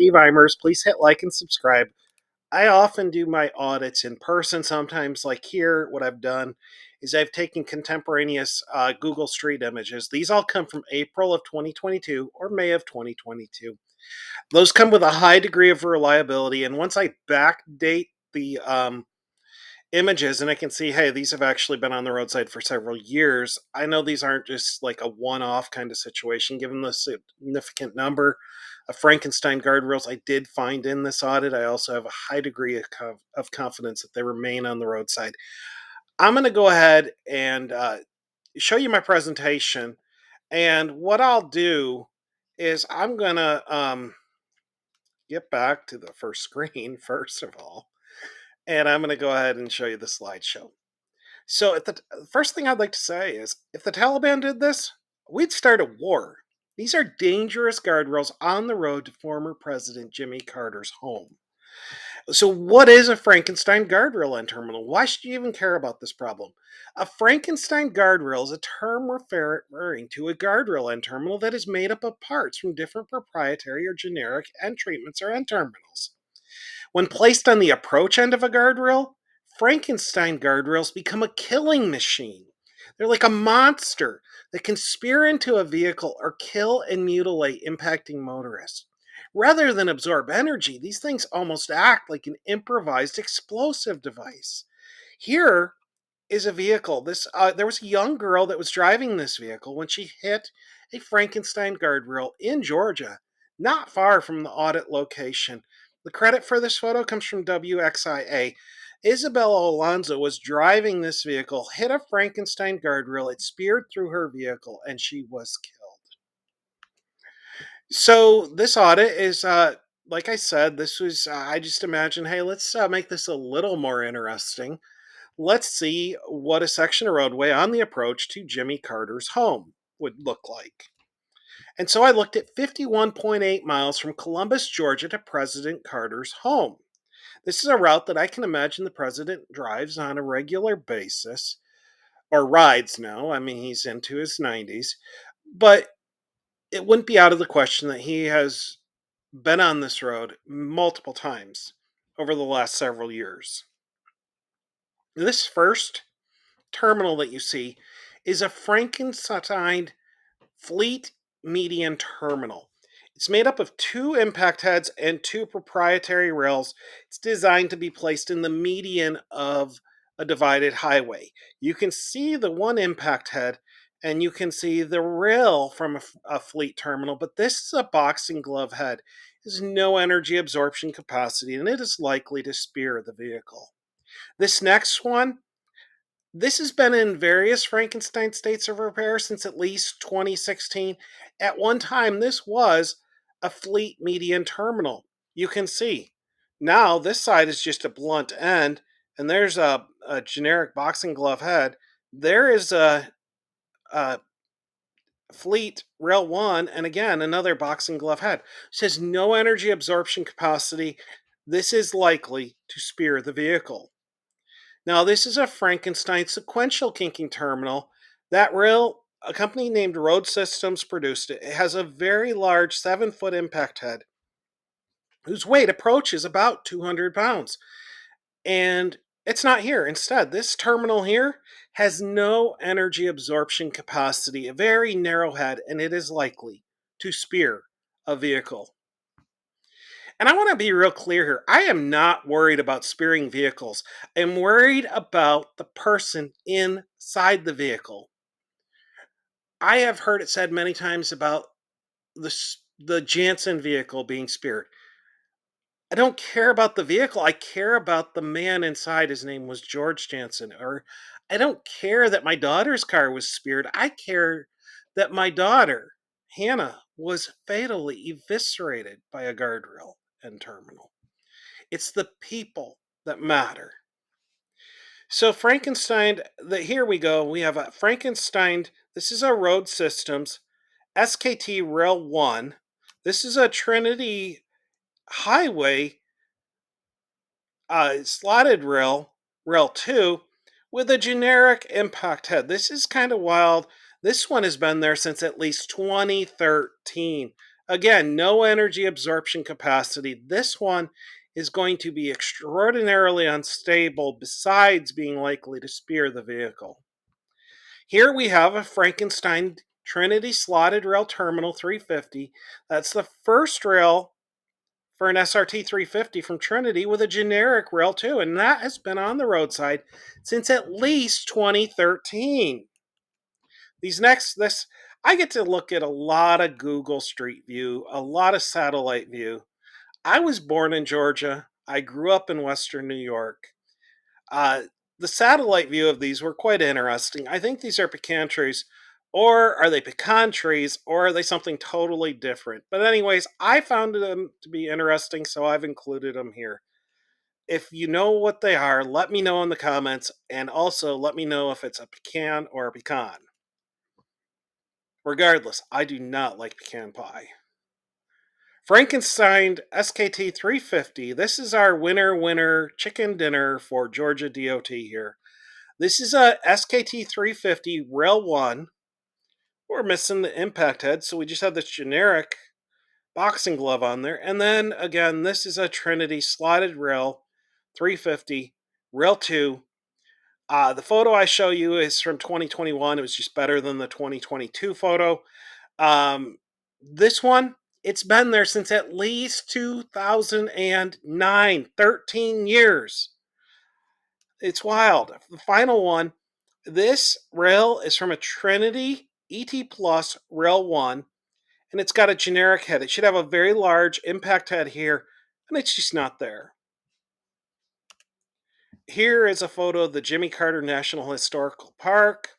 Steve Eimers. Please hit like and subscribe. I often do my audits in person. Sometimes, like here, what I've done is I've taken contemporaneous Google Street images. These all come from April of 2022 or May of 2022. Those come with a high degree of reliability. And once I backdate the images and I can see, hey, these have actually been on the roadside for several years, I know these aren't just like a one off kind of situation, given the significant number of Frankenstein guardrails I did find in this audit. I also have a high degree of confidence that they remain on the roadside. I'm going to go ahead and show you my presentation. And what I'll do is I'm going to get back to the first screen, first of all, and I'm going to go ahead and show you the slideshow. So, the first thing I'd like to say is if the Taliban did this, we'd start a war. These are dangerous guardrails on the road to former President Jimmy Carter's home. So, what is a Frankenstein guardrail end terminal? Why should you even care about this problem? A Frankenstein guardrail is a term referring to a guardrail end terminal that is made up of parts from different proprietary or generic end treatments or end terminals. When placed on the approach end of a guardrail, Frankenstein guardrails become a killing machine. They're like a monster that can spear into a vehicle or kill and mutilate impacting motorists. Rather than absorb energy, these things almost act like an improvised explosive device. Here is a vehicle. There was a young girl that was driving this vehicle when she hit a Frankenstein guardrail in Georgia, not far from the audit location. The credit for this photo comes from WXIA. Isabella Alonso was driving this vehicle, hit a Frankenstein guardrail, it speared through her vehicle, and she was killed. So this audit is, like I said, this was, I just imagine, hey, let's make this a little more interesting. Let's see what a section of roadway on the approach to Jimmy Carter's home would look like. And so I looked at 51.8 miles from Columbus, Georgia to President Carter's home. This is a route that I can imagine the president drives on a regular basis, or rides now. I mean, he's into his 90s. But it wouldn't be out of the question that he has been on this road multiple times over the last several years. This first terminal that you see is a Frankenstein fleet median terminal. It's made up of two impact heads and two proprietary rails. It's designed to be placed in the median of a divided highway. You can see the one impact head and you can see the rail from a fleet terminal, but this is a boxing glove head. It has no energy absorption capacity and it is likely to spear the vehicle. This next one, this has been in various Frankenstein states of repair since at least 2016. At one time, this was a fleet median terminal. You can see. Now, this side is just a blunt end, and there's a generic boxing glove head. There is a fleet rail one, and again, another boxing glove head. It says no energy absorption capacity. This is likely to spear the vehicle. Now, this is a Frankenstein sequential kinking terminal. That rail, a company named Road Systems produced it. It has a very large 7-foot impact head whose weight approaches about 200 pounds. And it's not here. Instead, this terminal here has no energy absorption capacity, a very narrow head, and it is likely to spear a vehicle. And I want to be real clear here. I am not worried about spearing vehicles. I'm worried about the person inside the vehicle. I have heard it said many times about the Jansen vehicle being speared. I don't care about the vehicle. I care about the man inside. His name was George Jansen. Or I don't care that my daughter's car was speared. I care that my daughter, Hannah, was fatally eviscerated by a guardrail and terminal. It's the people that matter. So Frankenstein, here we go. We have a Frankenstein. This is a Road Systems SKT Rail 1. This is a Trinity Highway slotted rail 2, with a generic impact head. This is kind of wild. This one has been there since at least 2013. Again, no energy absorption capacity. This one is going to be extraordinarily unstable, besides being likely to spear the vehicle. Here we have a Frankenstein Trinity slotted rail terminal 350. That's the first rail for an SRT 350 from Trinity with a generic rail too, and that has been on the roadside since at least 2013. This I get to look at a lot of Google Street View, a lot of satellite view. I was born in Georgia. I grew up in Western New York. Uh, the satellite view of these were quite interesting. I think these are pecan trees, or are they pecan trees, or are they something totally different? But, anyways, I found them to be interesting, so I've included them here. If you know what they are, let me know in the comments, and also let me know if it's a pecan or a pecan. Regardless, I do not like pecan pie. Frankenstein SKT 350. This is our winner chicken dinner for Georgia DOT here. This is a SKT 350 Rail 1. We're missing the impact head, so we just have this generic boxing glove on there. And then again, this is a Trinity slotted rail 350 Rail 2. The photo I show you is from 2021. It was just better than the 2022 photo. This one, it's been there since at least 2009, 13 years. It's wild. The final one, this rail is from a Trinity ET Plus Rail 1, and it's got a generic head. It should have a very large impact head here, and it's just not there. Here is a photo of the Jimmy Carter National Historical Park,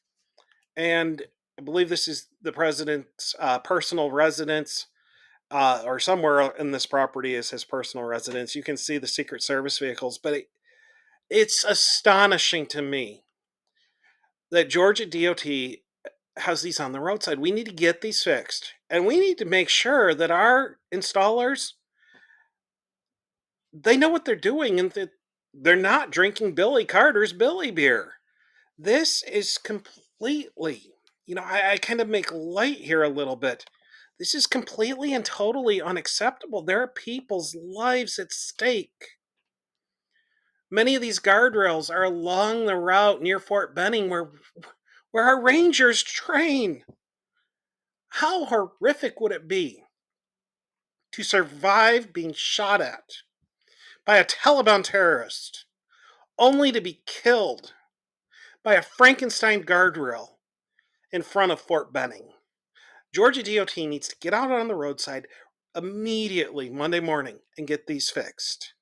and I believe this is the president's personal residence. Or somewhere in this property is his personal residence. You can see the Secret Service vehicles, but it's astonishing to me that Georgia DOT has these on the roadside. We need to get these fixed, and we need to make sure that our installers, they know what they're doing and that they're not drinking Billy Carter's Billy beer. This is completely, I kind of make light here a little bit. This is completely and totally unacceptable. There are people's lives at stake. Many of these guardrails are along the route near Fort Benning where our rangers train. How horrific would it be to survive being shot at by a Taliban terrorist only to be killed by a Frankenstein guardrail in front of Fort Benning? Georgia DOT needs to get out on the roadside immediately Monday morning and get these fixed.